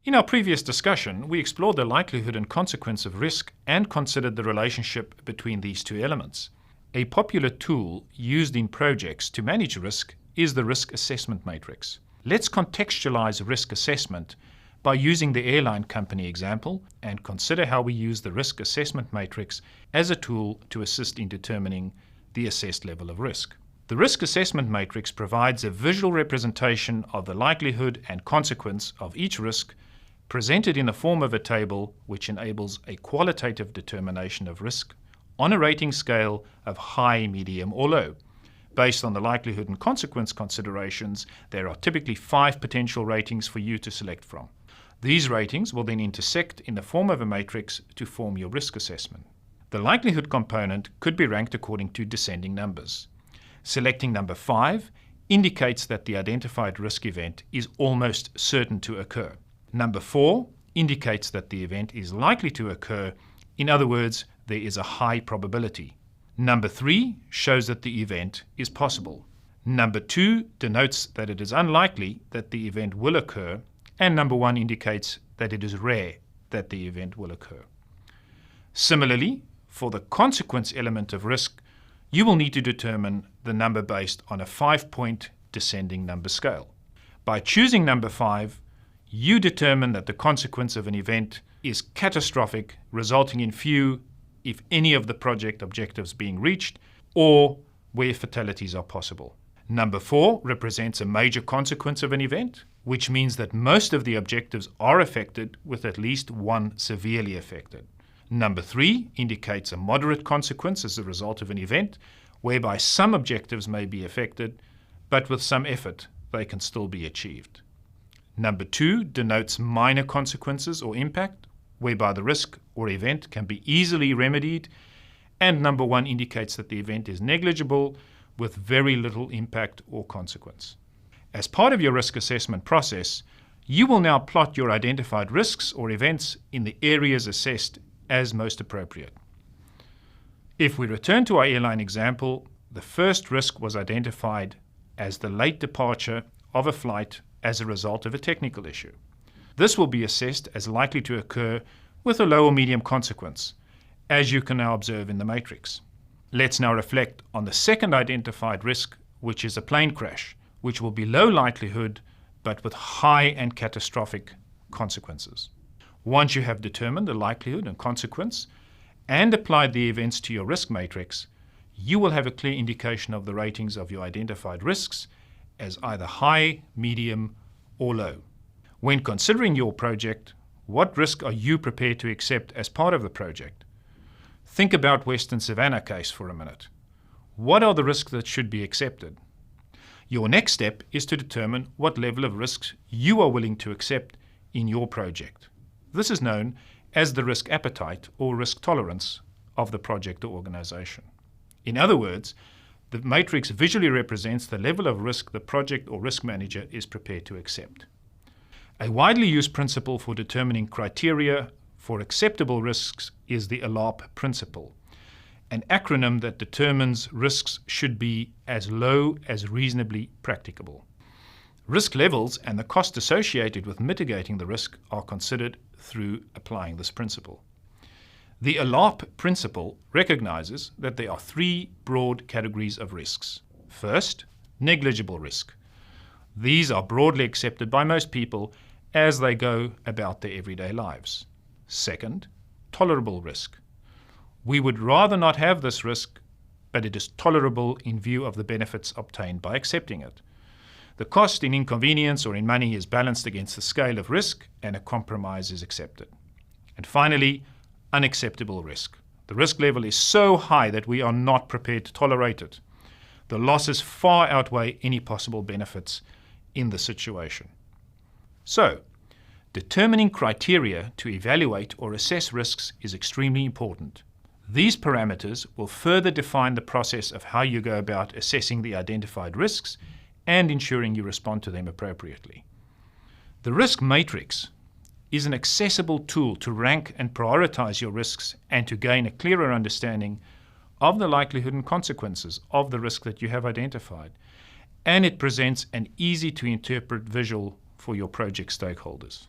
In our previous discussion, we explored the likelihood and consequence of risk and considered the relationship between these two elements. A popular tool used in projects to manage risk is the risk assessment matrix. Let's contextualize risk assessment by using the airline company example and consider how we use the risk assessment matrix as a tool to assist in determining the assessed level of risk. The risk assessment matrix provides a visual representation of the likelihood and consequence of each risk presented in the form of a table which enables a qualitative determination of risk on a rating scale of high, medium, or low. Based on the likelihood and consequence considerations, there are typically 5 potential ratings for you to select from. These ratings will then intersect in the form of a matrix to form your risk assessment. The likelihood component could be ranked according to descending numbers. Selecting number 5 indicates that the identified risk event is almost certain to occur. Number 4 indicates that the event is likely to occur. In other words, there is a high probability. Number 3 shows that the event is possible. Number 2 denotes that it is unlikely that the event will occur, and number 1 indicates that it is rare that the event will occur. Similarly, for the consequence element of risk, you will need to determine the number based on a 5-point descending number scale. By choosing number 5, you determine that the consequence of an event is catastrophic, resulting in few, if any, of the project objectives being reached, or where fatalities are possible. Number 4 represents a major consequence of an event, which means that most of the objectives are affected, with at least one severely affected. Number 3 indicates a moderate consequence as a result of an event, whereby some objectives may be affected, but with some effort they can still be achieved. Number 2 denotes minor consequences or impact, whereby the risk or event can be easily remedied, and number 1 indicates that the event is negligible with very little impact or consequence. As part of your risk assessment process, you will now plot your identified risks or events in the areas assessed as most appropriate. If we return to our airline example, the first risk was identified as the late departure of a flight as a result of a technical issue. This will be assessed as likely to occur with a low or medium consequence, as you can now observe in the matrix. Let's now reflect on the second identified risk, which is a plane crash, which will be low likelihood but with high and catastrophic consequences. Once you have determined the likelihood and consequence and applied the events to your risk matrix, you will have a clear indication of the ratings of your identified risks as either high, medium, or low. When considering your project, what risk are you prepared to accept as part of the project? Think about Western Savannah case for a minute. What are the risks that should be accepted? Your next step is to determine what level of risks you are willing to accept in your project. This is known as the risk appetite or risk tolerance of the project or organization. In other words, the matrix visually represents the level of risk the project or risk manager is prepared to accept. A widely used principle for determining criteria for acceptable risks is the ALARP principle, an acronym that determines risks should be as low as reasonably practicable. Risk levels and the cost associated with mitigating the risk are considered through applying this principle. The ALARP principle recognizes that there are 3 broad categories of risks. First, negligible risk. These are broadly accepted by most people as they go about their everyday lives. Second, tolerable risk. We would rather not have this risk, but it is tolerable in view of the benefits obtained by accepting it. The cost in inconvenience or in money is balanced against the scale of risk, and a compromise is accepted. And finally, unacceptable risk. The risk level is so high that we are not prepared to tolerate it. The losses far outweigh any possible benefits in the situation. So, determining criteria to evaluate or assess risks is extremely important. These parameters will further define the process of how you go about assessing the identified risks and ensuring you respond to them appropriately. The risk matrix is an accessible tool to rank and prioritize your risks and to gain a clearer understanding of the likelihood and consequences of the risk that you have identified, and it presents an easy-to-interpret visual for your project stakeholders.